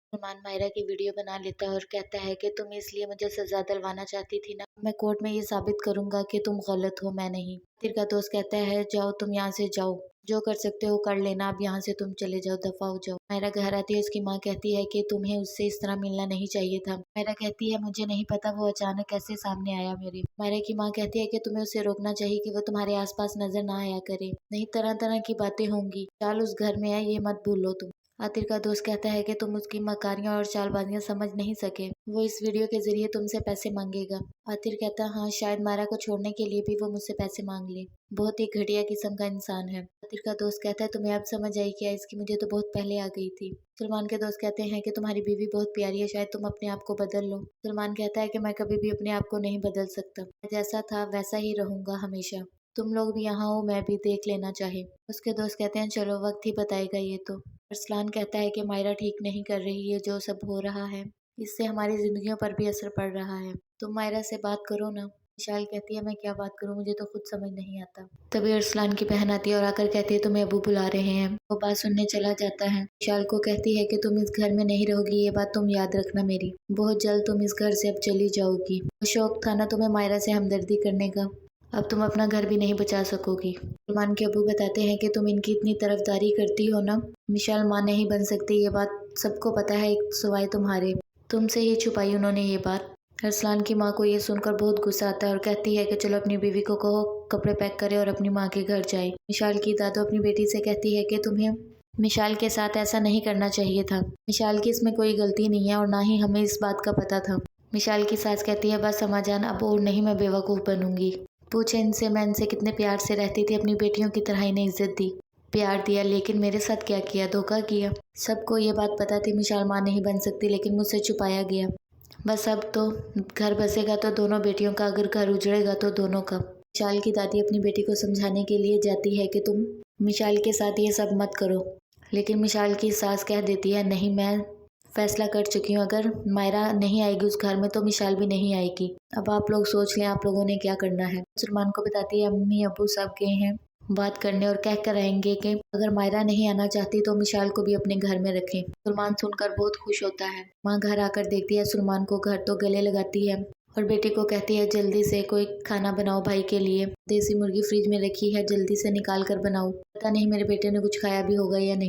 सलमान मायरा की वीडियो बना लेता है और कहता है कि तुम इसलिए मुझे सजा दिलवाना चाहती थी ना, मैं कोर्ट में ये साबित करूंगा कि तुम गलत हो, मैं नहीं। आतिर का दोस्त कहता है जाओ तुम यहाँ से जाओ, जो कर सकते हो कर लेना, अब यहाँ से तुम चले जाओ, दफा हो जाओ। मायरा घर आती है, उसकी माँ कहती है कि तुम्हें उससे इस तरह मिलना नहीं चाहिए था। मायरा कहती है मुझे नहीं पता वो अचानक कैसे सामने आया मेरे। मायरा की माँ कहती है कि तुम्हें उसे रोकना चाहिए कि वो तुम्हारे आसपास नजर ना आया करे, नहीं तरह तरह की बातें होंगी, चाल उस घर में है ये मत भूलो तुम। आतिर का दोस्त कहता है कि तुम उसकी मकारियां और चालबाजियां समझ नहीं सके, वो इस वीडियो के जरिए तुमसे पैसे मांगेगा। आतिर कहता हाँ शायद मायरा को छोड़ने के लिए भी वो मुझसे पैसे मांग ले, बहुत ही घटिया किस्म का इंसान है। आतिर का दोस्त कहता है तुम्हें अब समझ आई क्या, इसकी मुझे तो बहुत पहले आ गई थी। सलमान के दोस्त कहते हैं कि तुम्हारी बीवी बहुत प्यारी है, शायद तुम अपने आप को बदल लो। सलमान कहता है कि मैं कभी भी अपने आप को नहीं बदल सकता, मैं जैसा था वैसा ही रहूंगा हमेशा, तुम लोग भी यहाँ हो, मैं भी देख लेना चाहे। उसके दोस्त कहते हैं चलो वक्त ही बताएगा ये तो। अरसलान कहता है कि मायरा ठीक नहीं कर रही है, जो सब हो रहा है इससे हमारी जिंदगियों पर भी असर पड़ रहा है, तुम मायरा से बात करो ना। विशाल कहती है मैं क्या बात करूं, मुझे तो खुद समझ नहीं आता। तभी अरसलान की बहन आती है और आकर कहती है तुम्हें अबू बुला रहे हैं। वो बात सुनने चला जाता है। विशाल को कहती है कि तुम इस घर में नहीं रहोगी, ये बात तुम याद रखना मेरी, बहुत जल्द तुम इस घर से अब चली जाओगी। शौक था ना तुम्हें मायरा से हमदर्दी करने का, अब तुम अपना घर भी नहीं बचा सकोगी। सलमान के अबू बताते हैं कि तुम इनकी इतनी तरफदारी करती हो ना, विशाल माँ नहीं बन सकती, ये बात सबको पता है एक सिवाय तुम्हारे, तुमसे ही छुपाई उन्होंने ये बात। अरसलान की माँ को ये सुनकर बहुत गुस्सा आता है और कहती है कि चलो अपनी बीवी को कहो कपड़े पैक करे और अपनी माँ के घर जाए। विशाल की दादू अपनी बेटी से कहती है कि तुम्हें विशाल के साथ ऐसा नहीं करना चाहिए था, विशाल की इसमें कोई गलती नहीं है और ना ही हमें इस बात का पता था। विशाल की सास कहती है बस अम्मा जान अब और नहीं मैं बेवकूफ़ बनूंगी, पूछे इनसे मैं इनसे कितने प्यार से रहती थी, अपनी बेटियों की तरह इन्हें इज्जत दी, प्यार दिया, लेकिन मेरे साथ क्या किया, धोखा किया। सबको ये बात पता थी विशाल माँ नहीं बन सकती, लेकिन मुझसे छुपाया गया। बस अब तो घर बसेगा तो दोनों बेटियों का, अगर घर उजड़ेगा तो दोनों का। विशाल की दादी अपनी बेटी को समझाने के लिए जाती है कि तुम विशाल के साथ ये सब मत करो, लेकिन विशाल की सास कह देती है नहीं मैं फैसला कर चुकी हूँ, अगर मायरा नहीं आएगी उस घर में तो विशाल भी नहीं आएगी, अब आप लोग सोच लें आप लोगों ने क्या करना है। सलमान को बताती है अम्मी अबू सब गए हैं बात करने और कह कर आएंगे कि अगर मायरा नहीं आना चाहती तो विशाल को भी अपने घर में रखें। सलमान सुनकर बहुत खुश होता है। माँ घर आकर देखती है सलमान को, घर तो गले लगाती है और बेटी को कहती है जल्दी से कोई खाना बनाओ भाई के लिए, देसी मुर्गी फ्रिज में रखी है जल्दी से निकाल कर बनाओ, पता नहीं मेरे बेटे ने कुछ खाया भी होगा या नहीं।